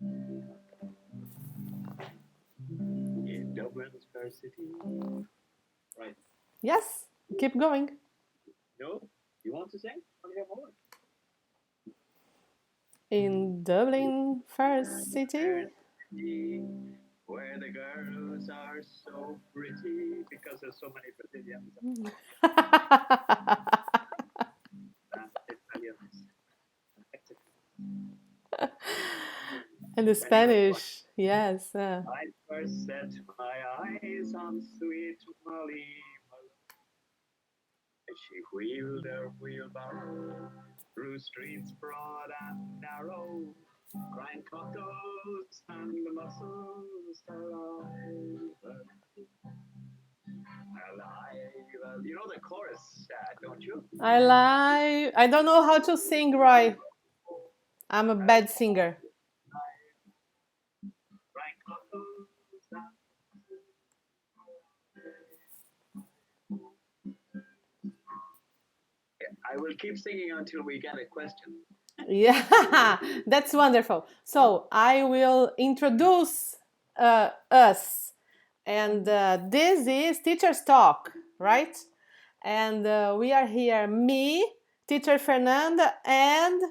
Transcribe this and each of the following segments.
In Dublin's fair city. Right. Yes, keep going. No? You want to sing? Want to hear more? In Dublin, first city. Fair city, where the girls are so pretty because there's so many Brazilians and Italians and Mexicans. And the And you know what? Spanish, yes. I first set my eyes on sweet Molly Malone as she wheeled her wheelbarrow through streets broad and narrow, crying cockles and mussels alive, alive. You know the chorus, don't you? I don't know how to sing, Roy. I'm a bad singer. Crying cockles and I will keep singing until we get a question. Yeah, that's wonderful. So I will introduce us, and this is Teacher's Talk, right? And we are here, me, Teacher Fernanda, and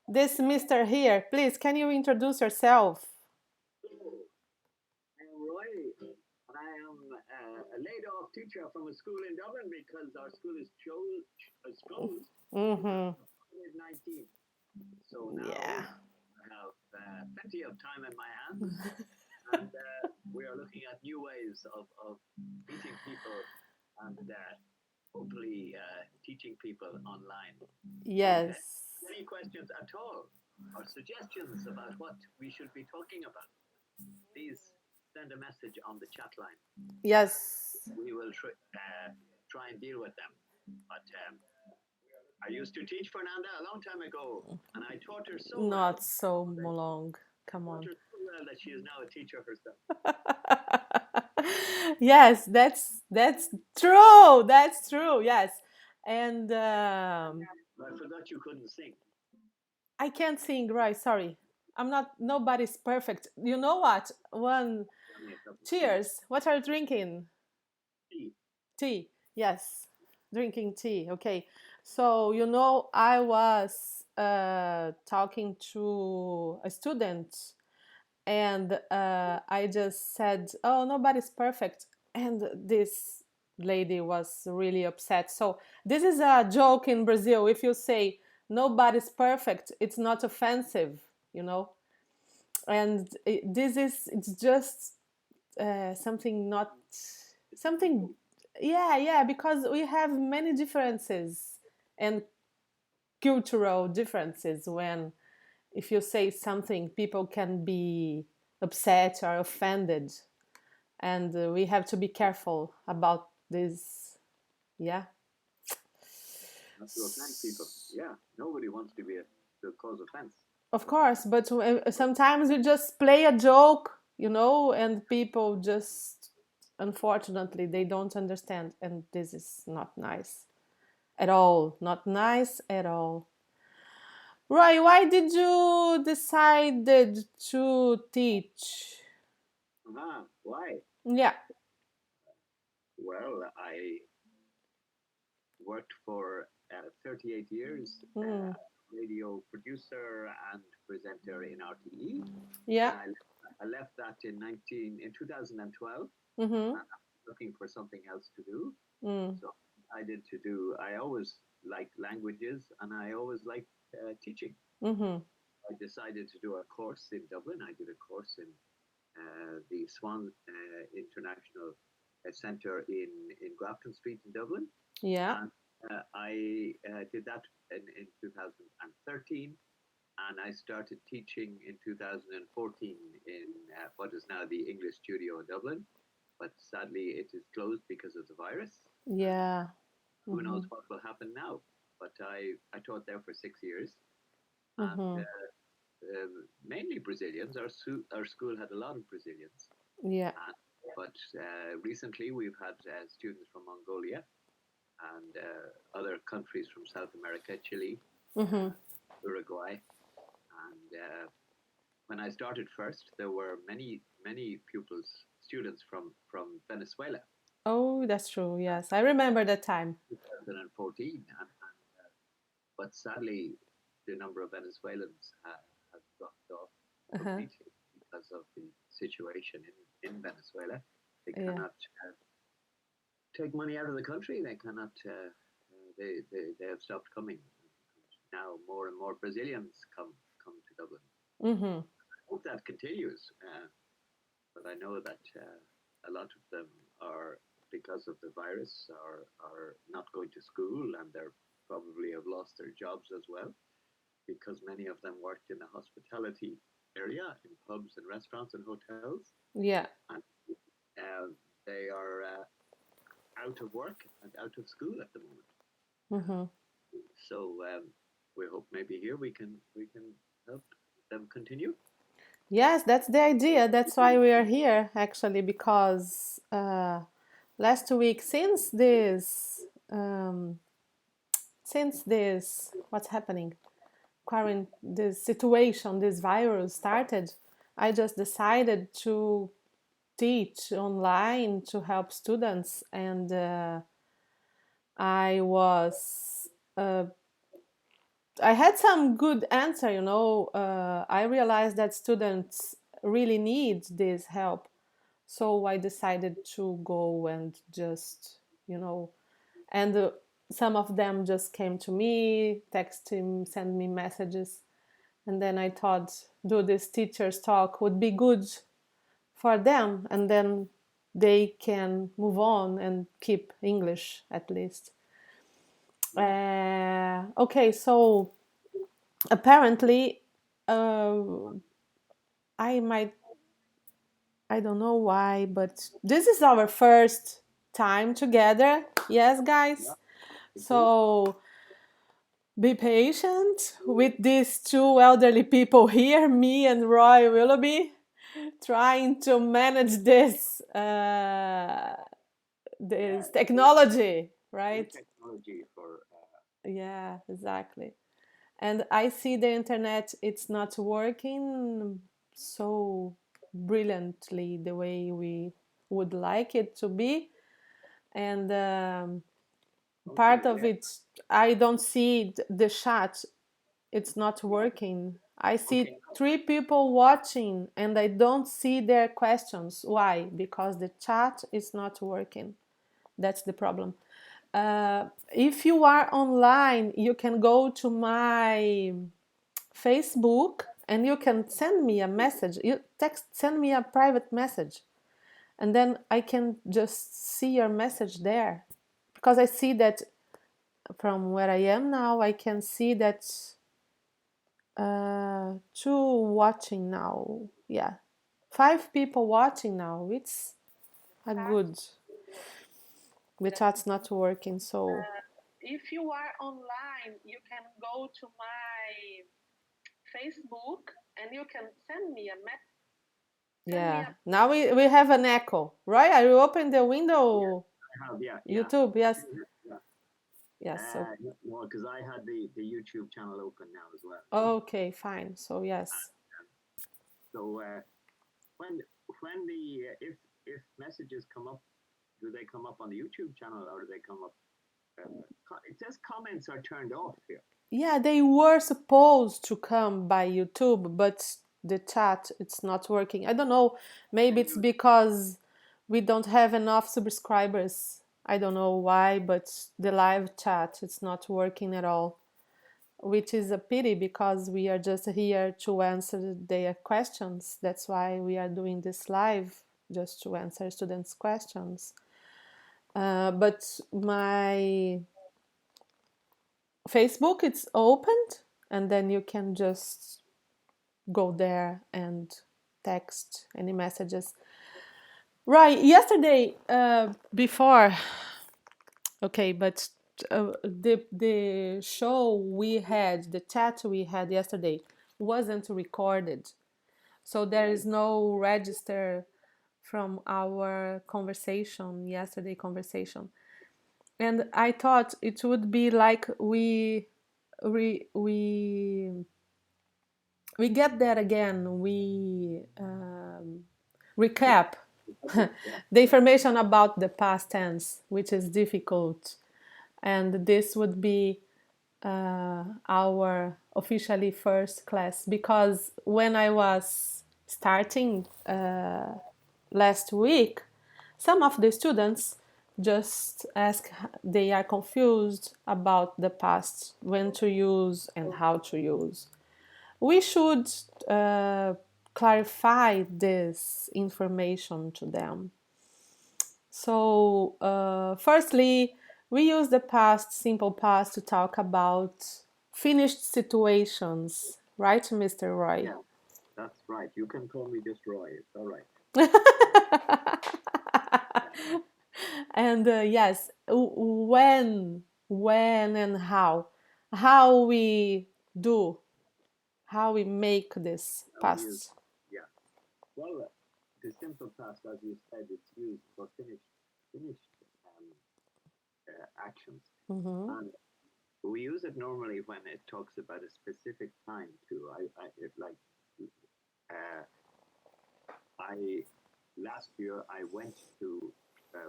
this Mister here. Please, can you introduce yourself? I am Roy, and I am a laid-off teacher from a school in Dublin because our school is closed because Mm-hmm. of COVID-19. So now Yeah. I have plenty of time in my hands, and we are looking at new ways of meeting people and hopefully teaching people online. And Yes. any questions at all or suggestions about what we should be talking about, please send a message on the chat line. Yes. We will try and deal with them. But I used to teach Fernanda a long time ago, and I taught her so well. Not so long. Come Taught on. her so well that she is now a teacher herself. Yes, that's true. That's true. Yes, and I forgot you couldn't sing. I can't sing. Right? Sorry, I'm not. Nobody's perfect. You know what? One. Cheers. What are you drinking? Tea. Tea. Yes, drinking tea. Okay. So I was talking to a student, and I just said, "Oh, nobody's perfect," and this lady was really upset. So this is a joke in Brazil. If you say nobody's perfect, it's not offensive, and it's just something not something. Yeah, yeah, because we have many differences and cultural differences when if you say something, people can be upset or offended, and we have to be careful about this. Yeah. Not to offend people. Yeah, nobody wants to cause offense. Of course, but sometimes you just play a joke, and people just, unfortunately, they don't understand, and this is not nice at all. Not nice at all. Roy, why did you decided to teach? Why? Yeah. Well, I worked for 38 years, Mm. radio producer and presenter in RTE. Yeah. And I left that in 2012, Mm-hmm. looking for something else to do. Mm. So I always liked languages and I always liked teaching. Mm-hmm. I decided to do a course in Dublin. I did a course in the Swan International Centre in Grafton Street in Dublin. Yeah. And I did that in 2013, and I started teaching in 2014 in what is now the English Studio in Dublin. But sadly, it is closed because of the virus. Yeah. Who knows what will happen now? But I taught there for 6 years, and mainly Brazilians. Our school had a lot of Brazilians. Yeah. But recently, we've had students from Mongolia and other countries from South America, Chile, Mm-hmm. Uruguay, and when I started first, there were many students from Venezuela. Oh, that's true. Yes, I remember that time. 2014, but sadly, the number of Venezuelans has dropped off Uh-huh. completely because of the situation in Venezuela. They Yeah. cannot take money out of the country. They cannot. They have stopped coming. Now more and more Brazilians come to Dublin. Mm-hmm. I hope that continues, but I know that a lot of them are, because of the virus, are not going to school, and they're probably have lost their jobs as well, because many of them worked in the hospitality area, in pubs and restaurants and hotels, Yeah. and they are out of work and out of school at the moment. Mm-hmm. So we hope maybe here we can help them continue. Yes, that's the idea. That's why we are here, actually, because last week, since this, what's happening? Current this situation, this virus started, I just decided to teach online to help students, and I was I had some good answer. I realized that students really need this help, so I decided to go and just and some of them just came to me, text him, send me messages, and then I thought, do this teachers talk would be good for them, and then they can move on and keep English at least. Okay, so apparently, uh, I might, I don't know why, but this is our first time together. Yes, guys. So be patient with these two elderly people here, me and Roy Willoughby, trying to manage this technology, New right? technology for Yeah, exactly. And I see the internet, it's not working so brilliantly the way we would like it to be. And okay, part of yeah, it, I don't see the chat, it's not yeah, working. I see okay, three people watching and I don't see their questions. Why? Because the chat is not working. That's the problem. If you are online, you can go to my Facebook and you can send me a message. You send me a private message, and then I can just see your message there, because I see that from where I am now, I can see that two watching now. Yeah, five people watching now. It's a good. The chat's not working, so if you are online, you can go to my Facebook and you can send me a message. Yeah. Now we have an echo, right? Are you open the yeah, window? I have, yeah, yeah, YouTube, yes. yeah. Yes. So No, because I had the YouTube channel open now as well. okay, fine. So yes. So when when the if messages come up, do they come up on the YouTube channel or do they come up? It says comments are turned off here. Yeah, they were supposed to come by YouTube, but the chat it's not working. I don't know. Maybe Can it's you? because we don't have enough subscribers. I don't know why, but the live chat it's not working at all, which is a pity because we are just here to answer their questions. That's why we are doing this live, just to answer students' questions. But my Facebook it's opened, and then you can just go there and text any messages. Right. Yesterday, before, okay, but the show we had, the chat we had yesterday, wasn't recorded, so there is no register from our conversation, yesterday conversation. And I thought it would be like we we get that again. We recap the information about the past tense, which is difficult, and this would be our officially first class, because when I was starting last week, some of the students just ask, they are confused about the past, when to use and how to use. We should clarify this information to them. So, firstly, we use the past, simple past, to talk about finished situations, right, Mr. Roy? Yeah, that's right. You can call me just Roy. It's all right. And yes, when and how we do, how we make this past. Yeah. Well, the simple past, as you said, it's used for finished actions, and we use it normally when it talks about a specific time too. Uh, I last year I went to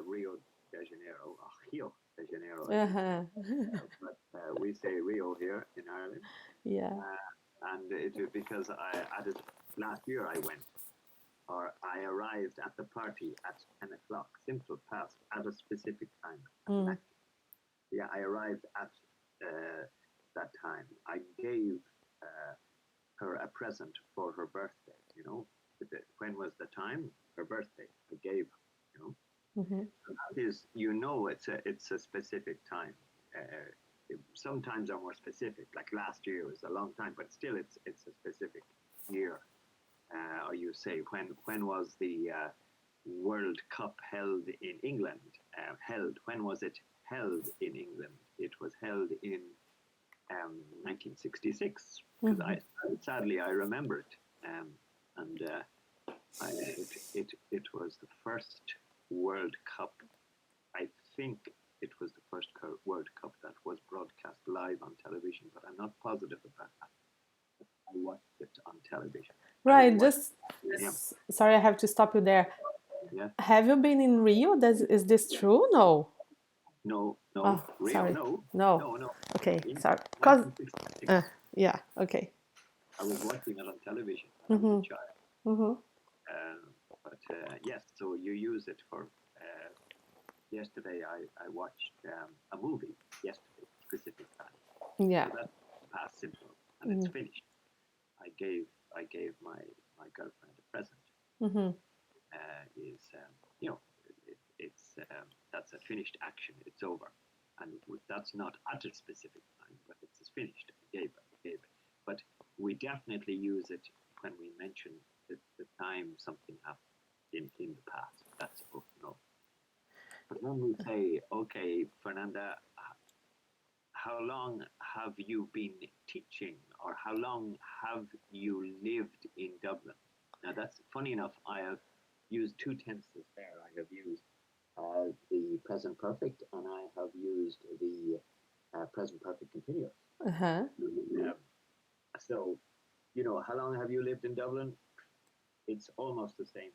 Rio de Janeiro, Rio de Janeiro, but we say Rio here in Ireland. Yeah. And it was because last year I went, or I arrived at the party at 10 o'clock, simple past, at a specific time. Yeah, I arrived at that time. I gave her a present for her birthday, When was the time? Her birthday. I gave her, That is, it's a specific time. Sometimes are more specific, like last year was a long time, but still it's a specific year. Or you say, when was the World Cup held in England? When was it held in England? It was held in 1966. Because sadly I remember it, and it was the first World Cup. I think it was the first World Cup that was broadcast live on television, but I'm not positive about that. I watched it on television. Right. Sorry, I have to stop you there. Yeah. Have you been in Rio? Is this true? No. No. Oh, Rio, sorry. no. No. Okay, sorry. Cause yeah. Okay. I was watching it on television when I was a child. But yes, so you use it for. Yesterday, I watched a movie yesterday, specific time. Yeah. So that's past simple, and it's finished. I gave my girlfriend a present. That's a finished action. It's over, and that's not at a specific time, but it's finished. I gave it. But we definitely use it when we mention the time something happened in the past. That's no. But when we say, okay, Fernanda, how long have you been teaching, or how long have you lived in Dublin? Now that's funny enough. I have used two tenses there. I have used the present perfect, and I have used the present perfect continuous. So, how long have you lived in Dublin? It's almost the same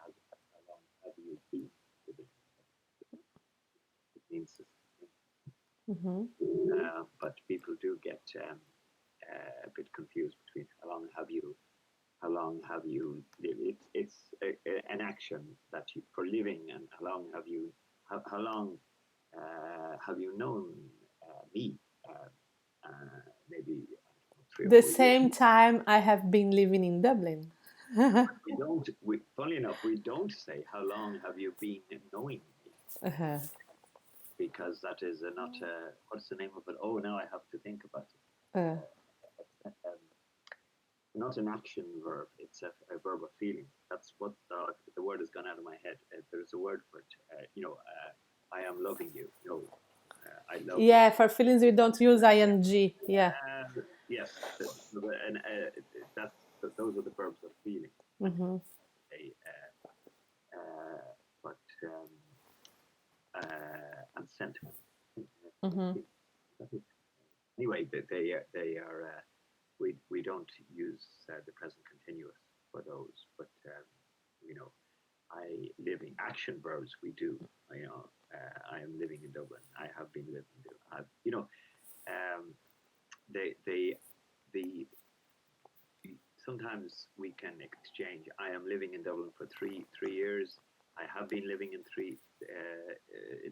as how long have you been living in Dublin. It means the same. But people do get a bit confused between how long have you lived. It's an action that for living, and how long have you known me? Maybe the same time I have been living in Dublin. Funny enough, we don't say how long have you been knowing me. Because that is not what's the name of it? Oh, now I have to think about it. Not an action verb. It's a verb of feeling. That's what the word has gone out of my head. There's a word for it. I am loving you. I love you. Yeah, for feelings we don't use ing. Yeah. Yes, and those are the verbs of feeling. But and sentiment. Anyway, they are we don't use the present continuous for those, but I living action verbs we do. I am living in Dublin. I have been living. They the sometimes we can exchange. I am living in Dublin for three years. I have been living in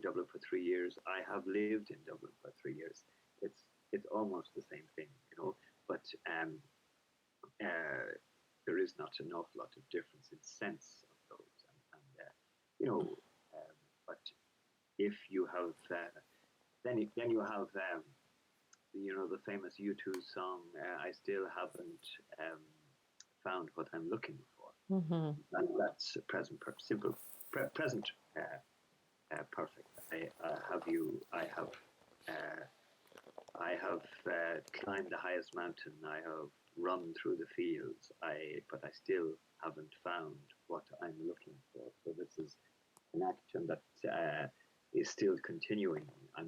Dublin for 3 years. I have lived in Dublin for 3 years. It's almost the same thing, but there is not an awful lot of difference in sense of those, but if you have then you have the famous U2 song, I still haven't found what I'm looking for. Mm-hmm. That's present simple present perfect. I have climbed the highest mountain. I have run through the fields. But I still haven't found what I'm looking for. So this is an action that is still continuing. I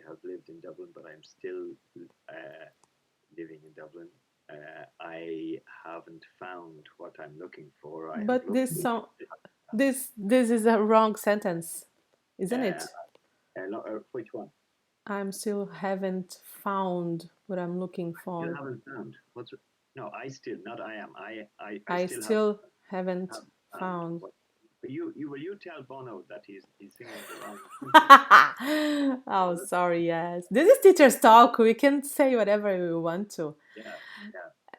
have lived in Dublin, but I'm still living in Dublin. I haven't found what I'm looking for. But this is a wrong sentence, isn't it? Which one? I'm still haven't found what I'm looking for. You haven't found. No, I still, not I am. I still haven't found. You tell Bono that he's singing the wrong. Oh, sorry. Yes, this is teacher's talk. We can say whatever we want to. Yeah.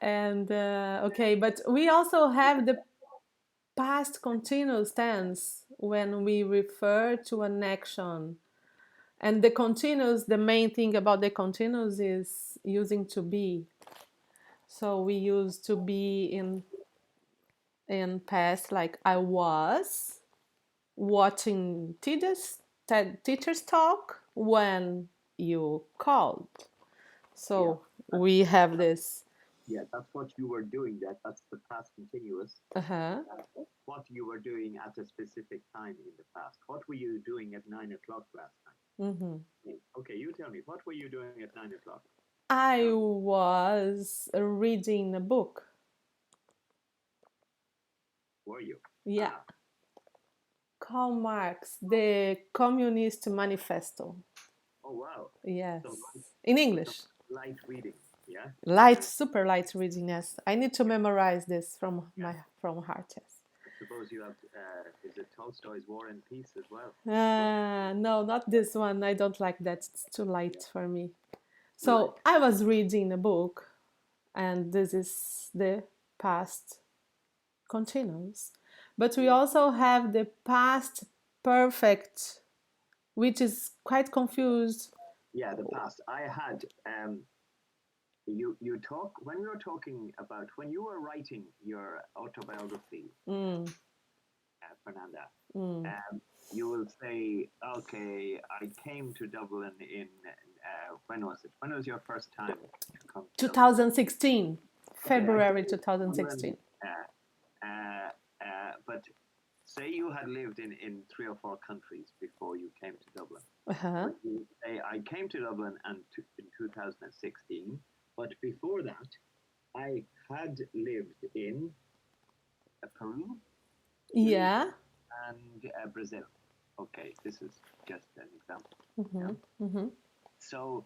And okay, but we also have the past continuous tense when we refer to an action. And the continuous, the main thing about the continuous is using to be. So we use to be in past, like I was watching teachers talk when you called. So we have this. Yeah, that's what you were doing. That's the past continuous. What you were doing at a specific time in the past. What were you doing at 9 o'clock last night? Mm-hmm. Okay, you tell me. What were you doing at 9 o'clock? I was reading a book. Were you? Yeah. Karl Marx, the Communist Manifesto. Oh, wow. Yes. In English. Light reading, yeah? Super light reading, yes. I need to memorize this from heart, yes. I suppose you have, is it Tolstoy's War and Peace as well? No, not this one. I don't like that. It's too light for me. So I was reading a book, and this is the past continuous. But we also have the past perfect, which is quite confused. Yeah, the past. I had you talk when we were talking about when you were writing your autobiography, Fernanda. You will say, okay, I came to Dublin in when was it? When was your first time to come? 2016, February 2016. But say you had lived in 3 or 4 countries before you came to Dublin. You say, I came to Dublin in 2016, but before that, I had lived in Peru. Yeah. And Brazil. Okay, this is just an example. Mm-hmm. Mm-hmm. So,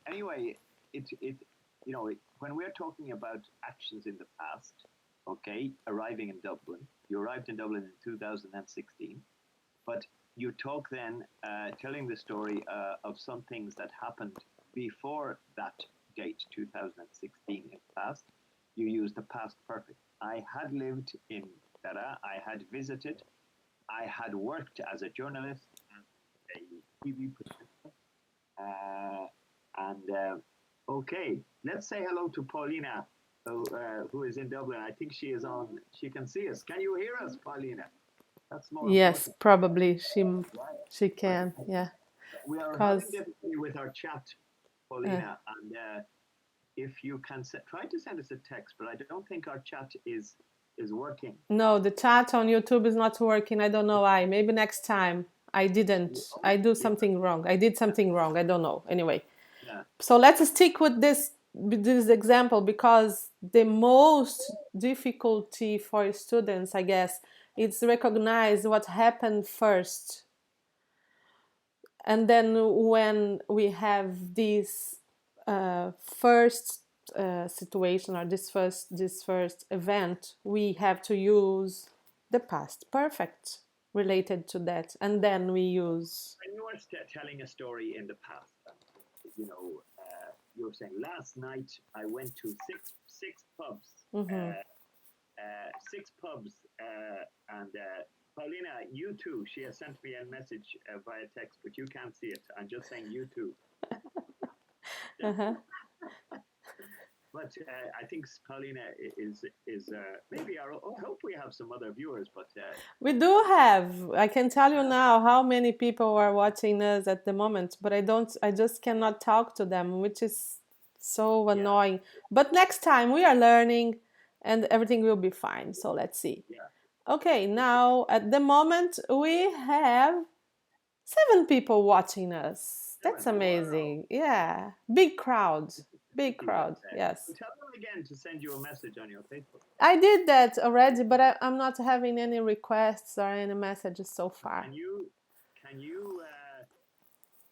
anyway, when we're talking about actions in the past, okay, arriving in Dublin, you arrived in Dublin in 2016, but you talk then, telling the story of some things that happened before that date, 2016 in the past. You use the past perfect. I had lived in Dara, I had visited, I had worked as a journalist, as a TV presenter, okay, let's say hello to Paulina, who is in Dublin. I think she is on. She can see us. Can you hear us, Paulina? That's more. Yes, important. Probably she can. Yeah. We are having difficulty with our chat, Paulina, and if you can try to send us a text, but I don't think our chat is working. No, the chat on YouTube is not working. I don't know why. Maybe next time. I didn't. I do something wrong. I did something wrong. I don't know. Anyway. Yeah. So let's stick with this this example because the most difficulty for students, I guess, is recognize what happened first, and then when we have this first situation or this first event, we have to use the past perfect related to that, and then we use. When you are telling a story in the past, you're saying last night I went to six pubs, and Paulina, you too. She has sent me a message via text, but you can't see it. I'm just saying you too. Uh-huh. But I think Paulina is maybe I hope we have some other viewers, but we do have. I can tell you now how many people are watching us at the moment, but I just cannot talk to them, which is so annoying. But next time we are learning, and everything will be fine. So let's see. Yeah. Okay, now at the moment we have 7 people watching us. That's amazing. Wow. Yeah, big crowd. Big crowd, yes. Tell them again to send you a message on your Facebook. I did that already, but I'm not having any requests or any messages so far. Can you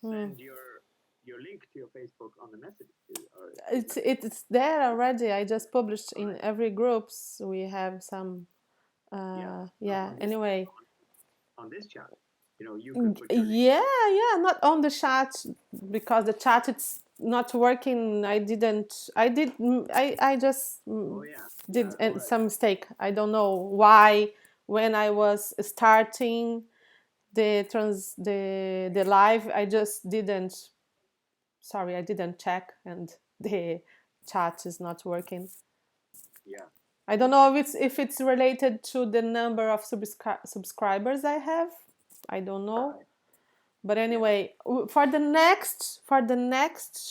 send your link to your Facebook on the message? It's there already. I just published in every groups. We have some. Anyway. On this chat, you can put your link. Not on the chat because the chat it's not working. I just did some mistake. I don't know why when I was starting the live I just didn't check and the chat is not working. I don't know if it's related to the number of subscribers I have. I don't know. But anyway, for the next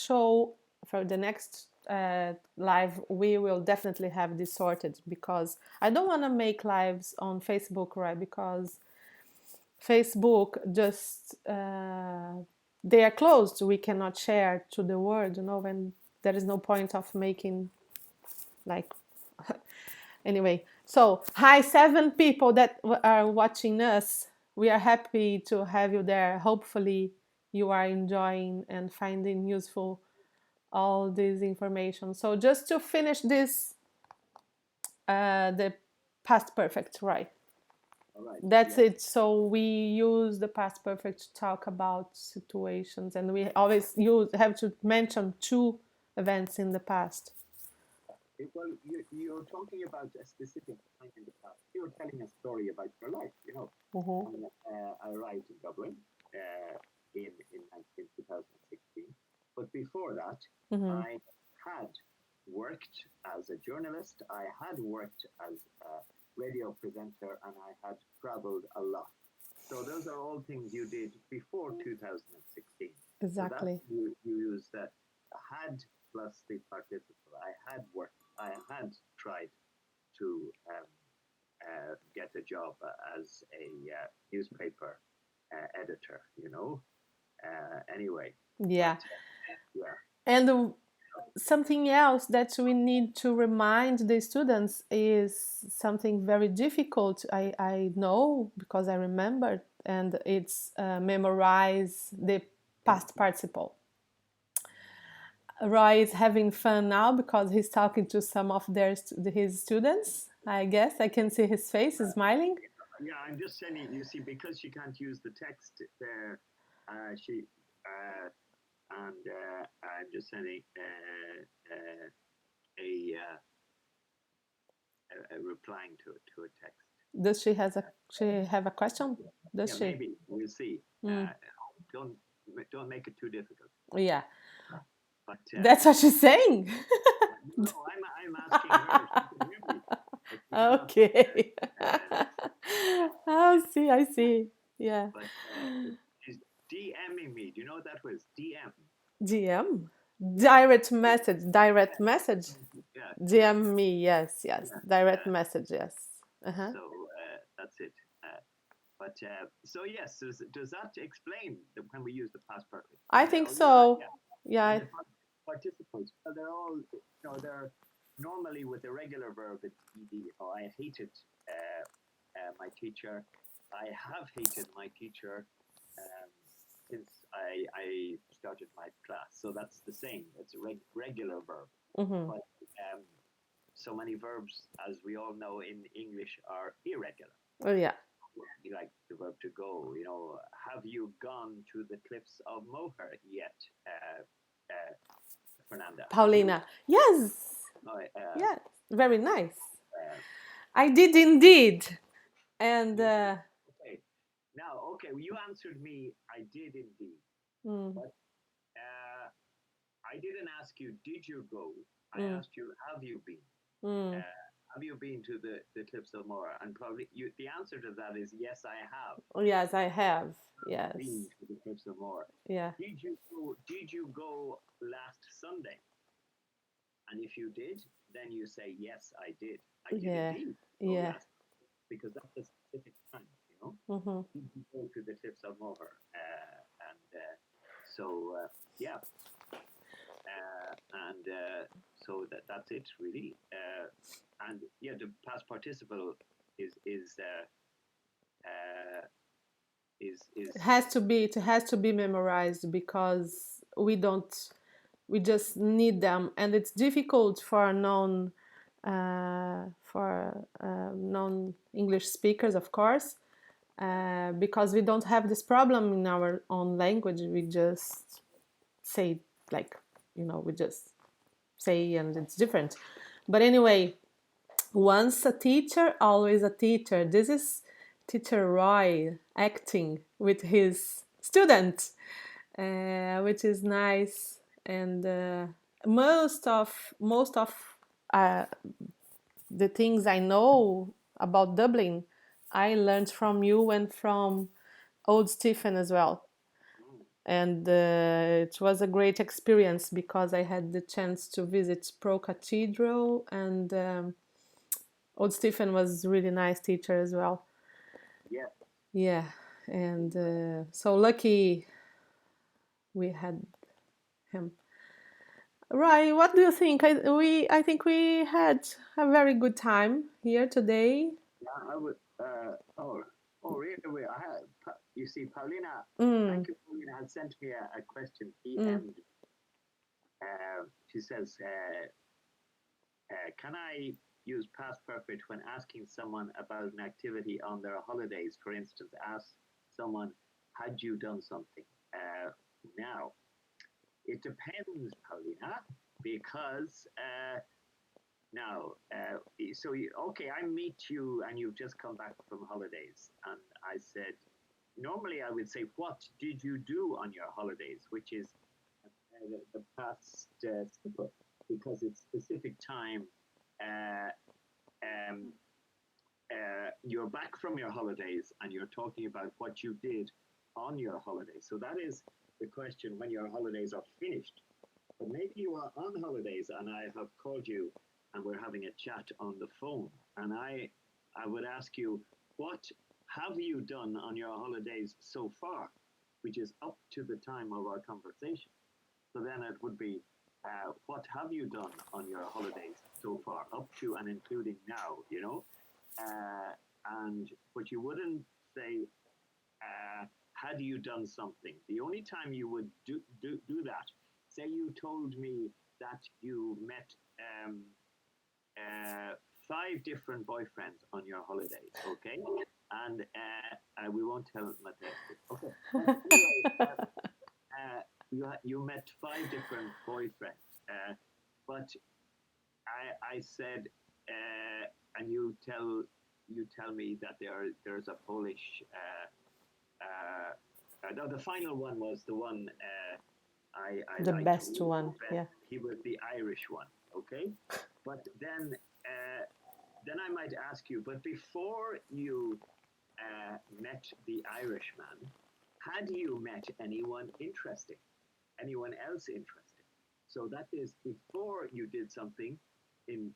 show, for the next live, we will definitely have this sorted because I don't want to make lives on Facebook, right? Because Facebook just they are closed. We cannot share to the world, and there is no point of making like anyway. So hi 7 people that are watching us. We are happy to have you there. Hopefully you are enjoying and finding useful all this information. So just to finish this, the past perfect, right? That's it. So we use the past perfect to talk about situations, and we always have to mention 2 events in the past. Well, you're talking about a specific time in the past. You're telling a story about your life, I arrived in Dublin in 2016. But before that, I had worked as a journalist. I had worked as a radio presenter, and I had traveled a lot. So those are all things you did before 2016. Exactly. So you use that had plus the participle. I had worked. I had tried to get a job as a newspaper editor, anyway. Yeah. And something else that we need to remind the students is something very difficult. I know because I remember, and it's memorize the past participle. Roy is having fun now because he's talking to some of his students. I guess I can see his face smiling. Yeah, I'm just sending. You see, because she can't use the text there, I'm just sending a replying to a text. Does she have a question? Does she? Maybe we'll see. Don't make it too difficult. Yeah. But, that's what she's saying. No, I'm asking her. Okay. I see. Yeah. But she's DMing me. Do you know what that was? DM? Direct message. Yeah. DM me. Yes. Direct message. Yes. So that's it. But so yes, does that explain when we use the past perfect? I think so. Yeah. participles. Well, they're all, they're normally with the regular verb, it's ed. I hated my teacher. I have hated my teacher um, since I started my class. So that's the same. It's a regular verb. Mm-hmm. But so many verbs, as we all know in English, are irregular. Oh yeah. Like the verb to go. Have you gone to the cliffs of Moher yet, Fernanda? Paulina. Yes. Yes. Very nice. Uh, I did indeed. And okay. Now, okay, you answered me. I did indeed, but I didn't ask you. Did you go? I asked you. Have you been? Have you been to the cliffs of Moher? And probably the answer to that is yes, I have. Yes, I have. Yes. Been to the cliffs of Moher. Yeah. Did you go last Sunday? And if you did, then you say yes, I did. I did indeed. Yeah. Because that's a specific time, Mm-hmm. Did you go to the cliffs of Moher? So yeah. So that's it really. And yeah, the past participle is it has to be memorized because we just need them, and it's difficult for non-English speakers, of course, because we don't have this problem in our own language. We just say, like, we just say, and it's different. But anyway, once a teacher, always a teacher. This is Teacher Roy acting with his student, which is nice. And most of the things I know about Dublin, I learned from you and from old Stephen as well. And it was a great experience because I had the chance to visit Pro Cathedral, and old Stephen was a really nice teacher as well. Yeah, and so lucky we had him. Right, what do you think? I think we had a very good time here today. Yeah, I would. Really? You see, Paulina. Thank you. Paulina had sent me a question. She says, "Can I use past perfect when asking someone about an activity on their holidays? For instance, ask someone, had you done something?" Now, it depends, Paulina, because okay, I meet you and you've just come back from holidays, and I said, normally I would say, what did you do on your holidays, which is the past simple, because it's specific time. You're back from your holidays and you're talking about what you did on your holidays. So that is the question when your holidays are finished. But maybe you are on holidays and I have called you and we're having a chat on the phone. And I would ask you, what have you done on your holidays so far, which is up to the time of our conversation. So then it would be, what have you done on your holidays so far, up to and including now, but you wouldn't say, had you done something? The only time you would do that, say you told me that you met 5 different boyfriends on your holidays, okay? And we won't tell Matthias. Okay. You met 5 different boyfriends, but I said, and you tell me that there's a Polish. No, the final one was the one I the liked best one. best. Yeah. He was the Irish one, okay? But then I might ask you, but before you met the Irishman, had you met anyone interesting? Anyone else interesting? So that is before you did something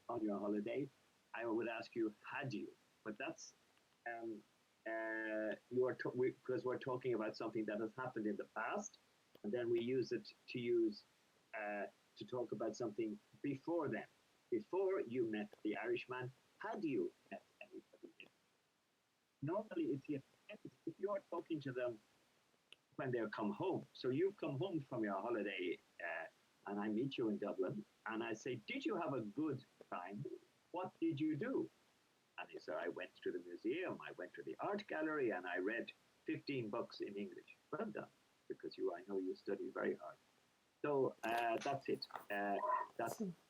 on your holiday. I would ask you, had you? But that's because we're talking about something that has happened in the past, and then we use it to use to talk about something before then. Before you met the Irishman, had you met anybody? Normally, if you're talking to them when they come home, so you've come home from your holiday, and I meet you in Dublin, and I say, did you have a good time? What did you do? And he said, I went to the museum, I went to the art gallery, and I read 15 books in English. Well done, because I know you study very hard. So that's it.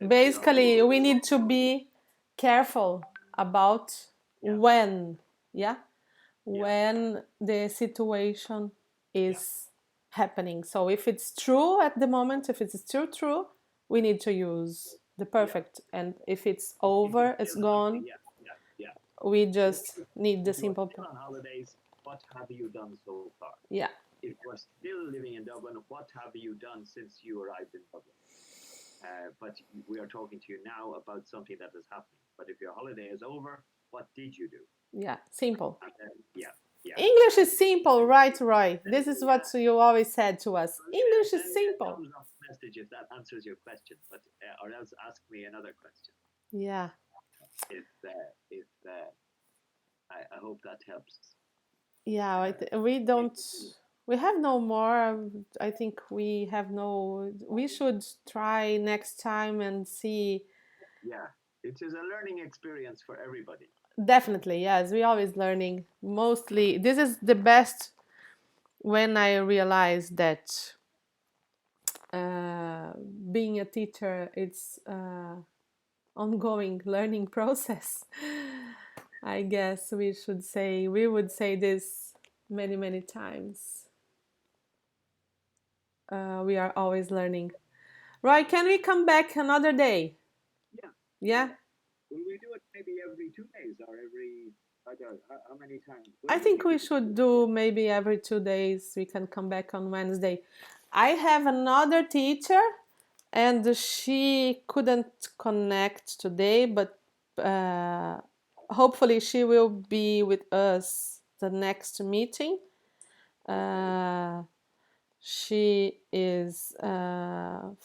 Basically, we need to be careful about when the situation is happening. So if it's true at the moment, if it's still true, we need to use the perfect. And if it's over, it's gone. We just need the simple. On holidays, what have you done so far? Yeah. If we're still living in Dublin, what have you done since you arrived in Dublin? But we are talking to you now about something that is happening. But if your holiday is over, what did you do? Yeah, simple. Yeah. English is simple, right? This is what you always said to us. English is simple. Thumbs up message if that answers your question, but or else ask me another question. Yeah. I hope that helps. Yeah, we have no more. I think we have no. We should try next time and see. Yeah, it is a learning experience for everybody. Definitely, yes. We're always learning. Mostly, this is the best when I realized that being a teacher, it's ongoing learning process. I guess we would say this many times. We are always learning. Right, can we come back another day? Yeah? Will we do it maybe every 2 days or how many times? I think we should do maybe every 2 days. We can come back on Wednesday. I have another teacher and she couldn't connect today, but hopefully she will be with us the next meeting. She is a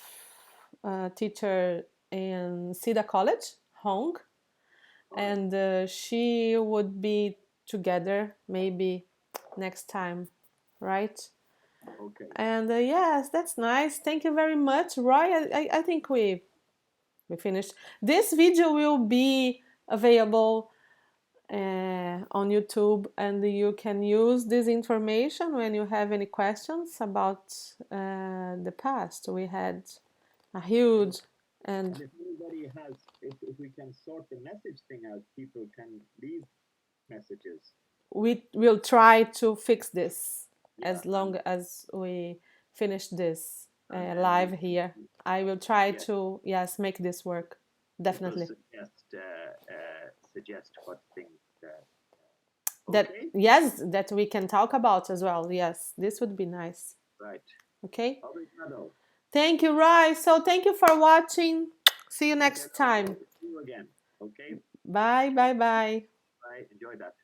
teacher in Sida College, Hong, and she would be together maybe next time, right? Okay. And yes, that's nice. Thank you very much, Roy. I think we finished. This video will be available on YouTube, and you can use this information when you have any questions about the past. We had a huge and if anybody has, if we can sort the message thing out, people can leave messages. We will try to fix this as long as we finish this live here. I will try to make this work. Definitely. Suggest what things that we can talk about as well. Yes, this would be nice. Right. Okay. Thank you, Roy. So thank you for watching. See you next time. See you again. Okay. Bye. Bye. Enjoy that.